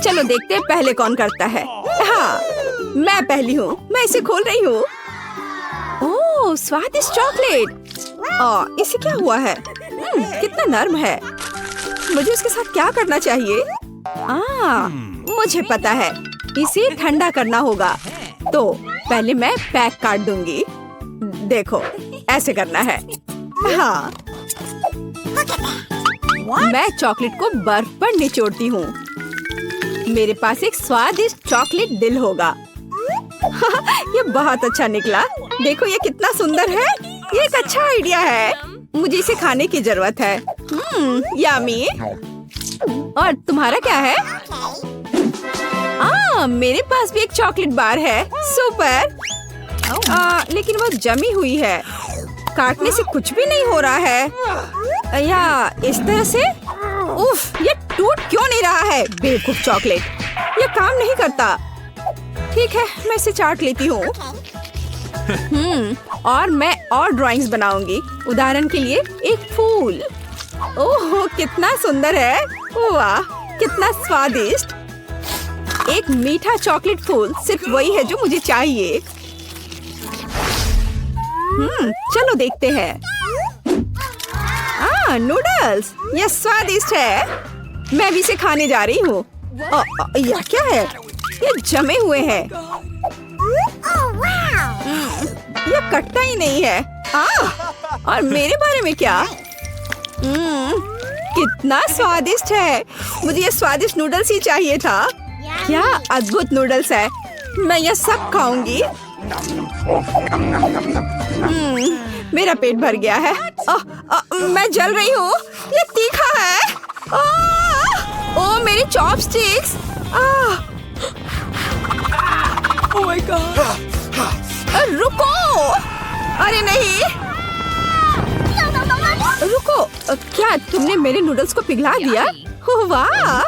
चलो देखते हैं पहले कौन करता है। हाँ, मैं पहली हूँ। मैं इसे खोल रही हूँ। ओह, स्वादिष्ट चॉकलेट। इसे क्या हुआ है? कितना नर्म है। मुझे इसके साथ क्या करना चाहिए? मुझे पता है। इसे ठंडा करना होगा। तो पहले मैं पैक काट दूंगी। देखो, ऐसे करना है। हाँ, मैं चॉकलेट को बर्फ पर निचोड़ती हूँ। मेरे पास एक स्वादिष्ट चॉकलेट दिल होगा। ये बहुत अच्छा निकला। देखो ये कितना सुंदर है। ये एक अच्छा आइडिया है। मुझे इसे खाने की जरूरत है। यम्मी। और तुम्हारा क्या है? मेरे पास भी एक चॉकलेट बार है। सुपर। लेकिन वो जमी हुई है। काटने से कुछ भी नहीं हो रहा है। या इस तरह से? उफ, ये टूट क्यों नहीं रहा है? बेवकूफ चॉकलेट, ये काम नहीं करता। ठीक है, मैं इसे चाट लेती हूँ। और मैं और ड्राइंग्स बनाऊंगी। उदाहरण के लिए एक फूल। ओह, कितना सुंदर है। वाह, कितना स्वादिष्ट। एक मीठा चॉकलेट फूल सिर्फ वही है जो मुझे चाहिए। चलो देखते हैं। नूडल्स, यह स्वादिष्ट है। मैं भी इसे खाने जा रही हूँ। यह क्या है? ये जमे हुए हैं। यह कटता ही नहीं है। और मेरे बारे में क्या? कितना स्वादिष्ट है। मुझे ये स्वादिष्ट नूडल्स ही चाहिए था। क्या अद्भुत नूडल्स है। मैं यह सब खाऊंगी। मेरा पेट भर गया है। मैं जल रही हूँ। ये तीखा है। ओह, मेरी चॉपस्टिक्स। Oh my God. रुको। अरे नहीं, रुको। क्या तुमने मेरे नूडल्स को पिघला दिया? वाह,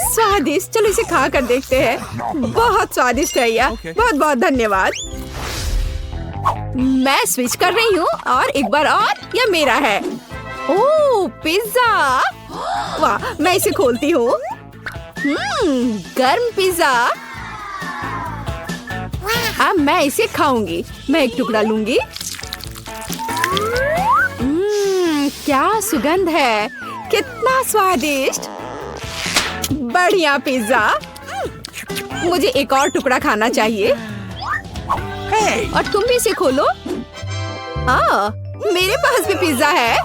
स्वादिष्ट। चलो इसे खा कर देखते हैं। बहुत स्वादिष्ट है यह। बहुत बहुत धन्यवाद। मैं स्विच कर रही हूँ और एक बार और यह मेरा है। ओह, पिज्जा। वाह, मैं इसे खोलती हूँ। गर्म पिज्जा। अब मैं इसे खाऊंगी। मैं एक टुकड़ा लूंगी। क्या सुगंध है। कितना स्वादिष्ट। बढ़िया पिज्जा। मुझे एक और टुकड़ा खाना चाहिए। और तुम भी इसे खोलो। मेरे पास भी पिज्जा है,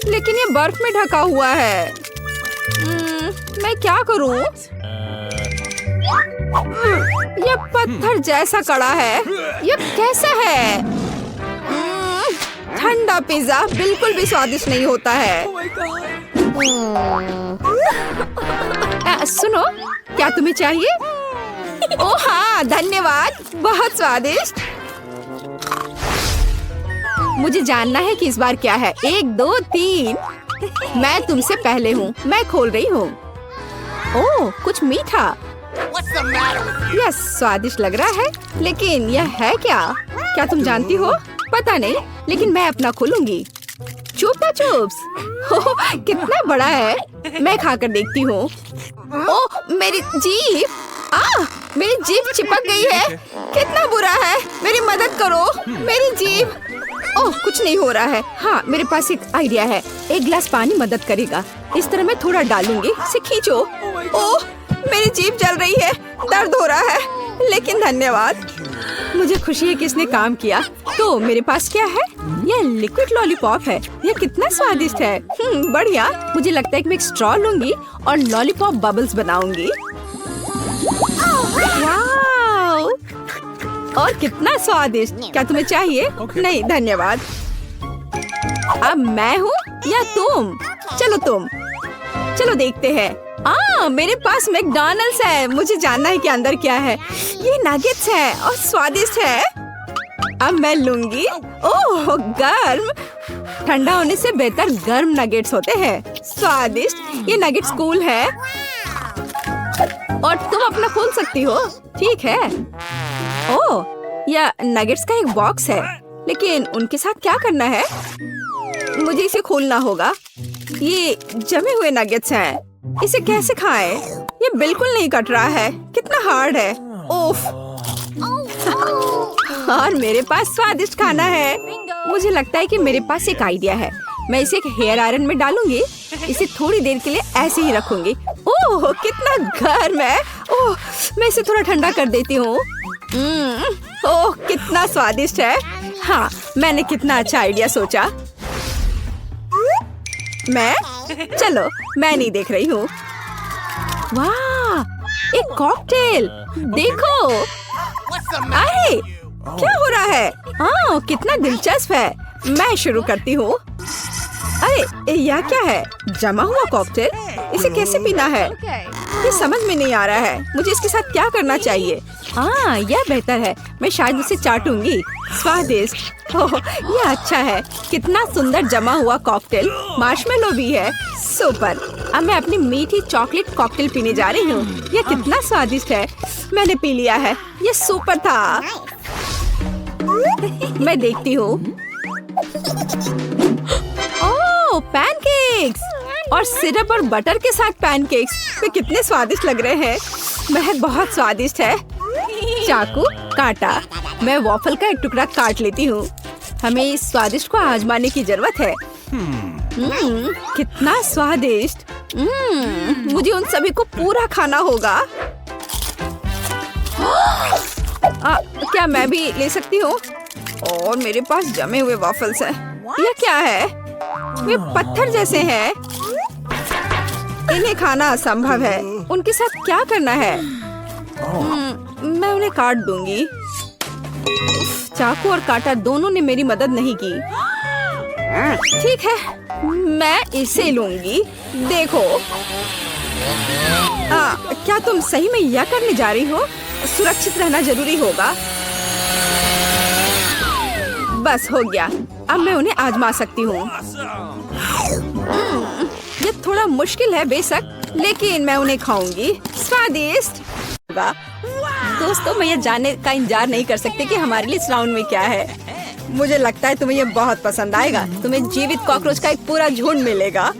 लेकिन ये बर्फ में ढका हुआ है। मैं क्या करूं? ये पत्थर जैसा कड़ा है। ये कैसा है? ठंडा पिज्जा बिल्कुल भी स्वादिष्ट नहीं होता है। सुनो, क्या तुम्हें चाहिए? ओह हाँ, धन्यवाद। बहुत स्वादिष्ट। मुझे जानना है कि इस बार क्या है। 1 2 3। मैं तुमसे पहले हूँ। मैं खोल रही हूँ। ओह, कुछ मीठा। यह स्वादिष्ट लग रहा है, लेकिन यह है क्या? क्या तुम जानती हो? पता नहीं, लेकिन मैं अपना खोलूंगी। चुपा चुप्स। कितना बड़ा है। मैं खाकर देखती हूँ। ओह, मेरी जीभ। मेरी जीभ चिपक गई है। कितना बुरा है। मेरी मदद करो। मेरी जीभ। ओह, कुछ नहीं हो रहा है। हाँ, मेरे पास एक आइडिया है। एक गिलास पानी मदद करेगा। इस तरह मैं थोड़ा डालूंगी। इसे खींचो। ओह, मेरी जीभ जल रही है। दर्द हो रहा है, लेकिन धन्यवाद। मुझे खुशी है कि इसने काम किया। तो मेरे पास क्या है? यह लिक्विड लॉलीपॉप है। यह कितना स्वादिष्ट है। बढ़िया। मुझे लगता है कि मैं एक स्ट्रॉ लूंगी और लॉलीपॉप बबल्स बनाऊंगी। वाव! और कितना स्वादिष्ट। क्या तुम्हें चाहिए? नहीं धन्यवाद। अब मैं हूँ या तुम? चलो तुम। चलो देखते हैं। मेरे पास मैकडॉनल्ड्स है। मुझे जानना है कि अंदर क्या है। ये नगेट्स है और स्वादिष्ट है। अब मैं लूंगी। ओह, गर्म। ठंडा होने से बेहतर गर्म नगेट्स होते हैं। स्वादिष्ट। ये नगेट्स कूल है और तुम अपना खोल सकती हो। ठीक है। ओह, यह नगेट्स का एक बॉक्स है, लेकिन उनके साथ क्या करना है? मुझे इसे खोलना होगा। ये जमे हुए नगेट्स हैं। इसे कैसे खाएं? ये बिल्कुल नहीं कट रहा है, कितना हार्ड है। ओफ। और मेरे पास स्वादिष्ट खाना है। मुझे लगता है कि मेरे पास एक आइडिया है। मैं इसे एक हेयर आयरन में डालूंगी। इसे थोड़ी देर के लिए ऐसे ही रखूंगी। ओह कितना गर्म है। ओह मैं इसे थोड़ा ठंडा कर देती हूँ। ओह कितना स्वादिष्ट है। हाँ मैंने कितना अच्छा आइडिया सोचा। चलो मैं नहीं देख रही हूँ। वाह एक कॉकटेल देखो। अरे क्या हो रहा है? हाँ कितना दिलचस्प है। मैं शुरू करती हूँ। अरे यह क्या है? जमा हुआ कॉकटेल, इसे कैसे पीना है? ये समझ में नहीं आ रहा है। मुझे इसके साथ क्या करना चाहिए? हाँ यह बेहतर है। मैं शायद इसे चाटूंगी। स्वादिष्ट। ओह यह अच्छा है। कितना सुंदर जमा हुआ कॉकटेल। मार्शमेलो भी है। सुपर। अब मैं अपनी मीठी चॉकलेट कॉकटेल पीने जा रही हूँ। यह कितना स्वादिष्ट है। मैंने पी लिया है। यह सुपर था। मैं देखती हूँ। ओह पैनकेक्स और सिरप और बटर के साथ पैनकेक्स। वे कितने स्वादिष्ट लग रहे हैं। महक बहुत स्वादिष्ट है। चाकू काटा। मैं वॉफल का एक टुकड़ा काट लेती हूँ। हमें इस स्वादिष्ट को आजमाने की जरूरत है। कितना स्वादिष्ट। मुझे उन सभी को पूरा खाना होगा। क्या मैं भी ले सकती हूँ? और मेरे पास जमे हुए वॉफल्स हैं। यह क्या है? वे पत्थर जैसे हैं। इन्हें खाना असंभव है। उनके साथ क्या करना है? मैं उन्हें काट दूंगी। चाकू और कांटा दोनों ने मेरी मदद नहीं की। ठीक है मैं इसे लूंगी। देखो। क्या तुम सही में यह करने जा रही हो? सुरक्षित रहना जरूरी होगा। बस हो गया। अब मैं उन्हें आजमा सकती हूँ। ये थोड़ा मुश्किल है बेशक, लेकिन मैं उन्हें खाऊंगी। स्वादिष्ट। दोस्तों मैं ये जानने का इंतजार नहीं कर सकती कि हमारे लिए इस राउंड में क्या है। मुझे लगता है तुम्हें ये बहुत पसंद आएगा। तुम्हें जीवित कॉकरोच का एक पूरा झुंड मिलेगा।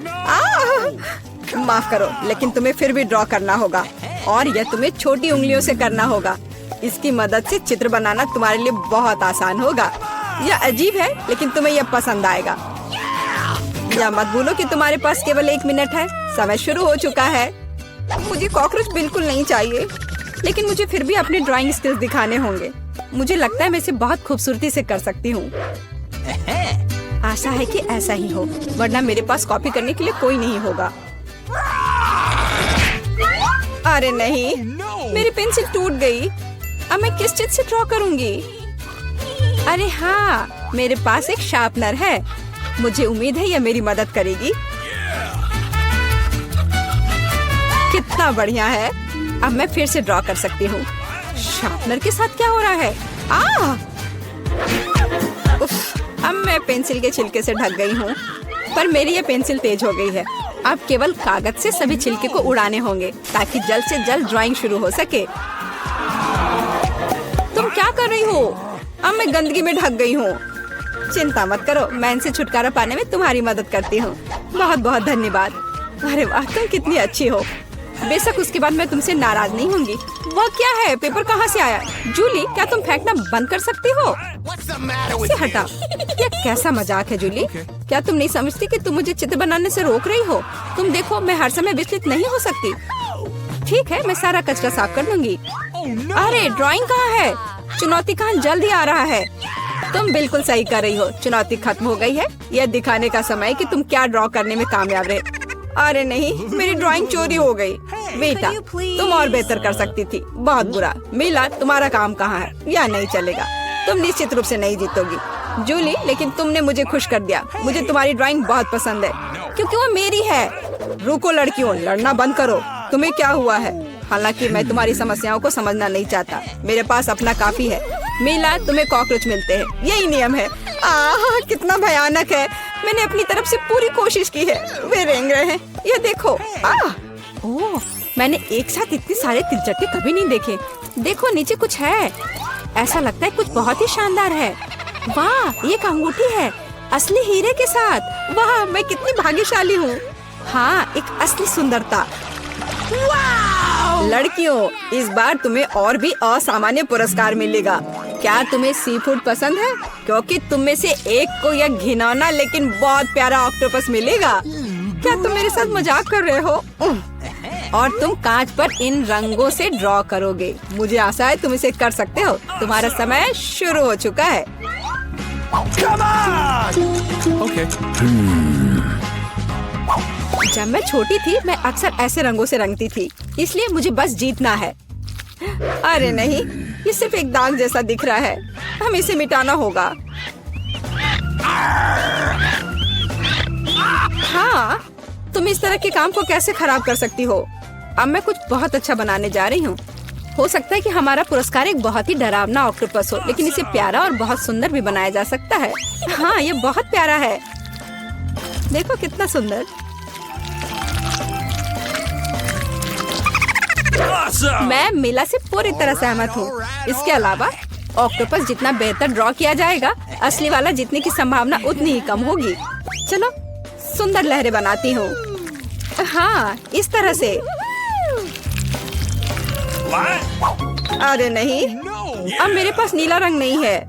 माफ करो लेकिन तुम्हें फिर भी ड्रॉ करना होगा और यह तुम्हें छोटी उंगलियों से करना होगा। इसकी मदद से चित्र बनाना तुम्हारे लिए बहुत आसान होगा। यह अजीब है लेकिन तुम्हें यह पसंद आएगा। या मत भूलो कि तुम्हारे पास केवल 1 मिनट है। समय शुरू हो चुका है। मुझे कॉकरोच बिल्कुल नहीं चाहिए, लेकिन मुझे फिर भी अपने ड्राइंग स्किल्स दिखाने होंगे। मुझे लगता है मैं इसे बहुत खूबसूरती से कर सकती हूँ। आशा है कि ऐसा ही हो, वरना मेरे पास कॉपी करने के लिए कोई नहीं होगा। अरे नहीं, मेरी पेंसिल टूट गई। अब मैं किस चीज से ड्रॉ करूंगी? अरे हाँ, मेरे पास एक शार्पनर है। मुझे उम्मीद है यह मेरी मदद करेगी। कितना बढ़िया है। अब मैं फिर से ड्रॉ कर सकती हूँ। शार्पनर के साथ क्या हो रहा है? उफ, अब मैं पेंसिल के छिलके से ढक गई हूँ, पर मेरी ये पेंसिल तेज हो गई है। अब केवल कागज से सभी छिलके को उड़ाने होंगे ताकि जल्द से जल्द ड्राइंग शुरू हो सके। तुम क्या कर रही हो? अब मैं गंदगी में ढक गई हूँ। चिंता मत करो, मैं इनसे छुटकारा पाने में तुम्हारी मदद करती हूँ। बहुत बहुत धन्यवाद। अरे वाह, तुम कितनी अच्छी हो। बेशक उसके बाद मैं तुमसे नाराज नहीं होंगी। वह क्या है? पेपर कहाँ से आया? जूली, क्या तुम फेंकना बंद कर सकती हो? इसे हटा। यह कैसा मजाक है जूली? क्या तुम नहीं समझती कि तुम मुझे चित्र बनाने से रोक रही हो? तुम देखो, मैं हर समय विचलित नहीं हो सकती। ठीक है, मैं सारा कचरा साफ कर लूंगी। अरे ड्राइंग कहाँ है? चुनौती कहाँ जल्द ही आ रहा है। तुम बिल्कुल सही कर रही हो। चुनौती खत्म हो गई है। यह दिखाने का समय कि तुम क्या ड्रॉ करने में कामयाब रहे। अरे नहीं, मेरी ड्राइंग चोरी हो गई। बेटा, तुम और बेहतर कर सकती थी। बहुत बुरा। मीला, तुम्हारा काम कहाँ है? यह नहीं चलेगा। तुम निश्चित रूप से नहीं जीतोगी। जूली, लेकिन तुमने मुझे खुश कर दिया। मुझे तुम्हारी ड्राइंग बहुत पसंद है क्योंकि वो मेरी है। रुको लड़कियों, लड़ना बंद करो। तुम्हें क्या हुआ है? हालांकि मैं तुम्हारी समस्याओं को समझना नहीं चाहता। मेरे पास अपना काफी है। मीला, तुम्हें कॉकरोच मिलते हैं, यही नियम है। कितना भयानक है। मैंने अपनी तरफ से पूरी कोशिश की है। वे रेंग रहे हैं। ये देखो। ओह, मैंने एक साथ इतने सारे तिलचट्टे कभी नहीं देखे। देखो, नीचे कुछ है। ऐसा लगता है कुछ बहुत ही शानदार है। वाह, ये अंगूठी है, असली हीरे के साथ। वाह, मैं कितनी भाग्यशाली हूँ। हाँ, एक असली सुंदरता। वाह! लड़कियों, इस बार तुम्हें और भी असामान्य पुरस्कार मिलेगा। क्या तुम्हें सी फूड पसंद है? क्योंकि तुम में से एक को यह घिनौना लेकिन बहुत प्यारा ऑक्टोपस मिलेगा। क्या तुम मेरे साथ मजाक कर रहे हो? और तुम कांच पर इन रंगों से ड्रॉ करोगे। मुझे आशा है तुम इसे कर सकते हो। तुम्हारा समय शुरू हो चुका है। Okay. जब मैं छोटी थी मैं अक्सर ऐसे रंगों से रंगती थी, इसलिए मुझे बस जीतना है। अरे नहीं, ये सिर्फ एक दाग जैसा दिख रहा है। हमें इसे मिटाना होगा। हाँ, तुम इस तरह के काम को कैसे खराब कर सकती हो? अब मैं कुछ बहुत अच्छा बनाने जा रही हूँ। हो सकता है कि हमारा पुरस्कार एक बहुत ही डरावना ऑक्टोपस हो, लेकिन इसे प्यारा और बहुत सुंदर भी बनाया जा सकता है। हाँ, ये बहुत प्यारा है। देखो कितना सुंदर। मैं मीला से पूरी तरह सहमत हूँ। इसके अलावा ऑक्टोपस जितना बेहतर ड्रॉ किया जाएगा, असली वाला जीतने की संभावना उतनी ही कम होगी। चलो सुंदर लहरें बनाती हूँ। हाँ, इस तरह से। अरे नहीं, अब मेरे पास नीला रंग नहीं है।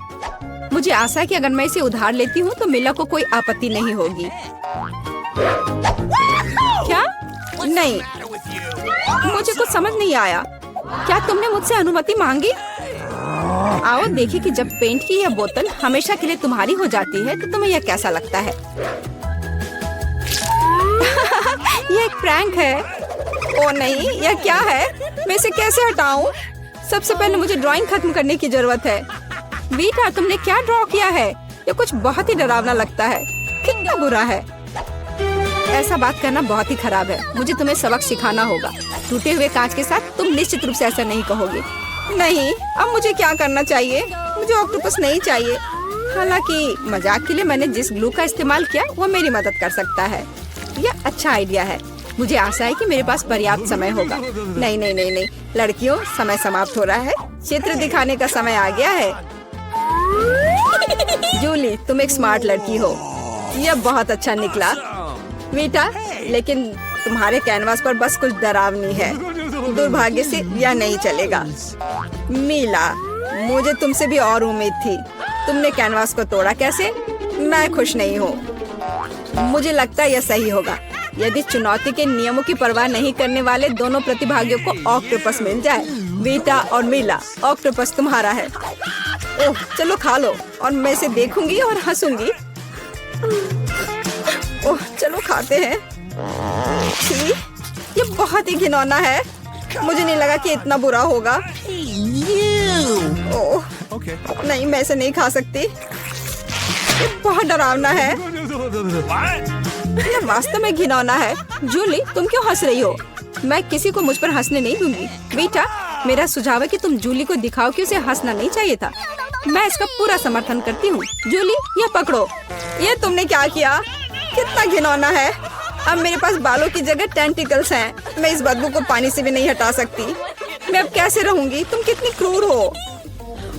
मुझे आशा है कि अगर मैं इसे उधार लेती हूँ तो मीला को कोई आपत्ति नहीं होगी। क्या? नहीं, मुझे कुछ समझ नहीं आया। क्या तुमने मुझसे अनुमति मांगी? आओ देखिए कि जब पेंट की यह बोतल हमेशा के लिए तुम्हारी हो जाती है तो तुम्हें यह कैसा लगता है। यह एक प्रैंक है। ओ नहीं, यह क्या है? मैं इसे कैसे हटाऊं? सबसे पहले मुझे ड्राइंग खत्म करने की जरूरत है। वीटा, तुमने क्या ड्रॉ किया है? ये कुछ बहुत ही डरावना लगता है। कितना बुरा है। ऐसा बात करना बहुत ही खराब है। मुझे तुम्हें सबक सिखाना होगा। टूटे हुए कांच के साथ तुम निश्चित रूप से ऐसा नहीं कहोगे। नहीं, अब मुझे क्या करना चाहिए? मुझे ऑक्टोपस नहीं चाहिए। हालांकि मजाक के लिए मैंने जिस ग्लू का इस्तेमाल किया वो मेरी मदद कर सकता है। यह अच्छा आइडिया है। मुझे आशा है कि मेरे पास पर्याप्त समय होगा। नहीं नहीं नहीं नहीं, लड़कियों, समय समाप्त हो रहा है। चित्र दिखाने का समय आ गया है। जूली, तुम एक स्मार्ट लड़की हो। यह बहुत अच्छा निकला। वीटा, लेकिन तुम्हारे कैनवास पर बस कुछ डरावनी है। दुर्भाग्य से यह नहीं चलेगा। मीला, मुझे तुमसे भी और उम्मीद थी। तुमने कैनवास को तोड़ा कैसे? मैं खुश नहीं हूँ। मुझे लगता है यह सही होगा यदि चुनौती के नियमों की परवाह नहीं करने वाले दोनों प्रतिभागियों को ऑक्टोपस मिल जाए। वीटा और मीला, ऑक्टोपस तुम्हारा है। ओह, चलो खा लो और मैं इसे देखूंगी और हंसूंगी। ओह, चलो खाते हैं। छी, ये बहुत ही घिनौना है। मुझे नहीं लगा कि इतना बुरा होगा। ओह, नहीं, मैं इसे नहीं खा सकती। ये बहुत डरावना है। ये वास्तव में घिनौना है। जूली, तुम क्यों हंस रही हो? मैं किसी को मुझ पर हंसने नहीं दूंगी। बेटा, मेरा सुझाव है कि तुम जूली को दिखाओ कि उसे हंसना नहीं चाहिए था। मैं इसका पूरा समर्थन करती हूँ। जूली, ये पकड़ो। ये तुमने क्या किया? कितना घिनौना है। अब मेरे पास बालों की जगह टेंटिकल्स हैं। मैं इस बदबू को पानी से भी नहीं हटा सकती। मैं अब कैसे रहूंगी? तुम कितनी क्रूर हो।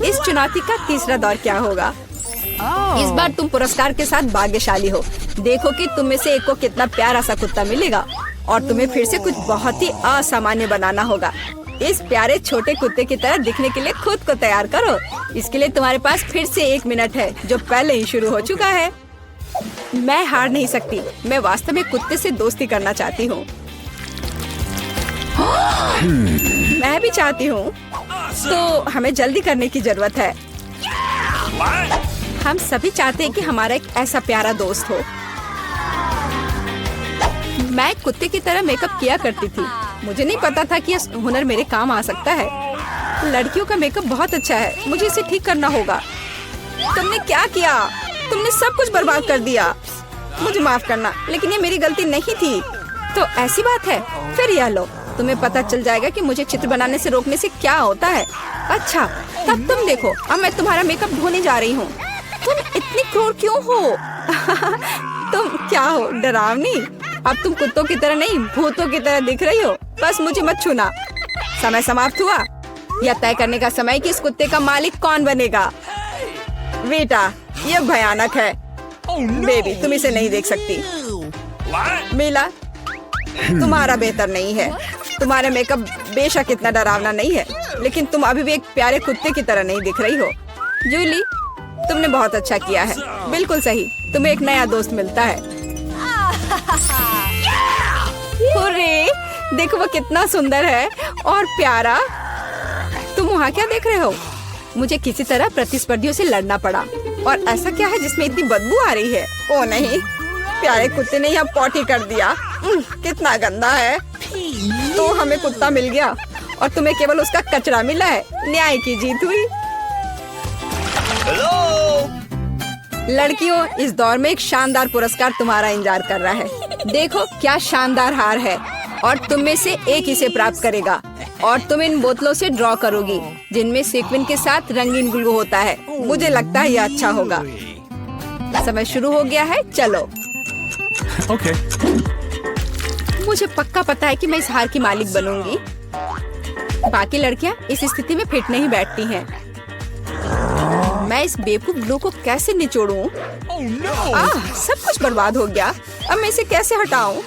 इस चुनौती का तीसरा दौर क्या होगा? इस बार तुम पुरस्कार के साथ भाग्यशाली हो। देखो कि तुम में से एक को कितना प्यारा सा कुत्ता मिलेगा और तुम्हें फिर से कुछ बहुत ही असामान्य बनाना होगा। इस प्यारे छोटे कुत्ते की तरह दिखने के लिए खुद को तैयार करो। इसके लिए तुम्हारे पास फिर से 1 मिनट है, जो पहले ही शुरू हो चुका है। मैं हार नहीं सकती। मैं वास्तव में कुत्ते से दोस्ती करना चाहती हूँ। मैं भी चाहती हूँ। तो हमें जल्दी करने की जरूरत है। हम सभी चाहते हैं कि हमारा एक ऐसा प्यारा दोस्त हो। मैं कुत्ते की तरह मेकअप किया करती थी। मुझे नहीं पता था कि यह हुनर मेरे काम आ सकता है। लड़कियों का मेकअप बहुत अच्छा है। मुझे इसे ठीक करना होगा। तुमने क्या किया? तुमने सब कुछ बर्बाद कर दिया। मुझे माफ करना, लेकिन ये मेरी गलती नहीं थी। तो ऐसी बात है? फिर यह लो, तुम्हें पता चल जाएगा कि मुझे चित्र बनाने से रोकने से क्या होता है। अच्छा, तब तुम देखो। अब मैं तुम्हारा मेकअप धोने जा रही हूँ। तुम इतनी क्रूर क्यों हो? तुम क्या हो, डरावनी? अब तुम कुत्तों की तरह नहीं, भूतों की तरह दिख रही हो। बस मुझे मत छूना। समय समाप्त हुआ। यह तय करने का समय कि इस कुत्ते का मालिक कौन बनेगा। बेटा, यह भयानक है। बेबी, तुम इसे नहीं देख सकती। मीला, तुम्हारा बेहतर नहीं है। तुम्हारा मेकअप बेशक इतना डरावना नहीं है, लेकिन तुम अभी भी एक प्यारे कुत्ते की तरह नहीं दिख रही हो। जूली, तुमने बहुत अच्छा किया है। बिल्कुल सही, तुम्हें एक नया दोस्त मिलता है। हुर्रे, देखो वो कितना सुंदर है और प्यारा। तुम वहाँ क्या देख रहे हो? मुझे किसी तरह प्रतिस्पर्धियों से लड़ना पड़ा। और ऐसा क्या है जिसमें इतनी बदबू आ रही है? ओ नहीं, प्यारे कुत्ते ने यहाँ पॉटी कर दिया। कितना गंदा है। तो हमें कुत्ता मिल गया और तुम्हें केवल उसका कचरा मिला है। न्याय की जीत हुई। लड़कियों, इस दौर में एक शानदार पुरस्कार तुम्हारा इंतजार कर रहा है। देखो क्या शानदार हार है और तुम में से एक इसे प्राप्त करेगा। और तुम इन बोतलों से ड्रॉ करोगी जिनमें सीक्वेंस के साथ रंगीन ग्लू होता है। मुझे लगता है यह अच्छा होगा। समय शुरू हो गया है, चलो। Okay. मुझे पक्का पता है कि मैं इस हार की मालिक बनूंगी। बाकी लड़कियां इस स्थिति में फिट नहीं बैठती हैं। मैं इस बेवकूफ ग्लू को कैसे निचोड़ूं? सब कुछ बर्बाद हो गया। अब मैं इसे कैसे हटाऊं?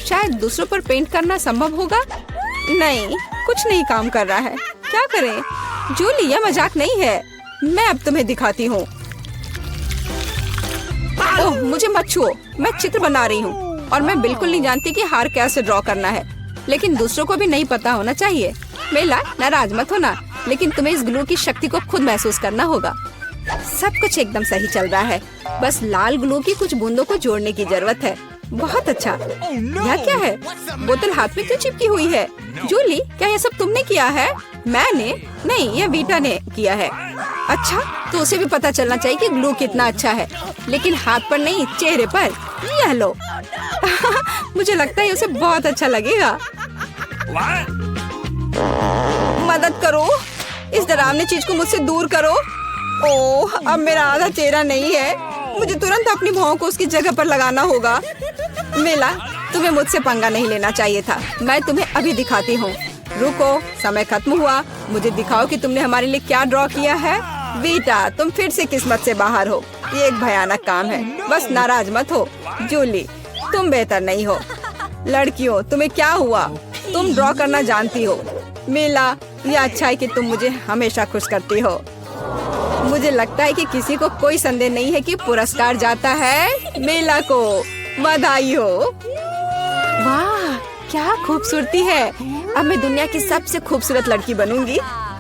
शायद दूसरों पर पेंट करना संभव होगा। नहीं, कुछ नहीं काम कर रहा है। क्या करें? जूली, यह मजाक नहीं है। मैं अब तुम्हें दिखाती हूँ। ओह, मुझे मत छुओ। मैं चित्र बना रही हूँ और मैं बिल्कुल नहीं जानती कि हार कैसे ड्रॉ करना है। लेकिन दूसरों को भी नहीं पता होना चाहिए। मेला, नाराज मत होना, लेकिन तुम्हें इस ग्लू की शक्ति को खुद महसूस करना होगा। सब कुछ एकदम सही चल रहा है। बस लाल ग्लू की कुछ बूंदों को जोड़ने की जरूरत है। बहुत अच्छा। यह क्या है? बोतल हाथ में क्यों चिपकी हुई है? जूली, क्या यह सब तुमने किया है? मैंने नहीं, यह वीटा ने किया है। अच्छा, तो उसे भी पता चलना चाहिए कि ग्लू कितना अच्छा है, लेकिन हाथ पर नहीं, चेहरे पर। यह लो। मुझे लगता है उसे बहुत अच्छा लगेगा। मदद करो, इस डरावनी चीज को मुझसे दूर करो। ओह, अब मेरा आधा चेहरा नहीं है। मुझे तुरंत अपनी भौं को उसकी जगह पर लगाना होगा। मेला, तुम्हें मुझसे पंगा नहीं लेना चाहिए था। मैं तुम्हें अभी दिखाती हूँ। रुको, समय खत्म हुआ। मुझे दिखाओ कि तुमने हमारे लिए क्या ड्रॉ किया है। वीटा, तुम फिर से किस्मत से बाहर हो। ये एक भयानक काम है। बस नाराज मत हो। जूली, तुम बेहतर नहीं हो। लड़कियों, तुम्हें क्या हुआ? तुम ड्रॉ करना जानती हो। मेला, ये अच्छा है कि तुम मुझे हमेशा खुश करती हो। मुझे लगता है कि किसी को कोई संदेह नहीं है कि पुरस्कार जाता है मेला को। बधाई हो। वाह, क्या खूबसूरती है। अब मैं दुनिया की सबसे खूबसूरत लड़की बनूंगी।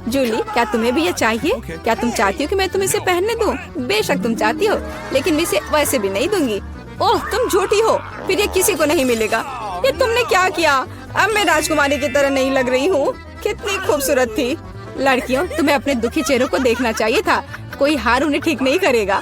जूली, क्या तुम्हें भी ये चाहिए? क्या तुम चाहती हो कि मैं तुम्हें इसे पहनने दूं? बेशक तुम चाहती हो, लेकिन मैं इसे वैसे भी नहीं दूंगी। ओह, तुम झूठी हो। फिर ये किसी को नहीं मिलेगा। ये तुमने क्या किया? अब मैं राजकुमारी की तरह नहीं लग रही हूँ। कितनी खूबसूरत थी। लड़कियों, तुम्हें अपने दुखी चेहरों को देखना चाहिए था। कोई हार उन्हें ठीक नहीं करेगा।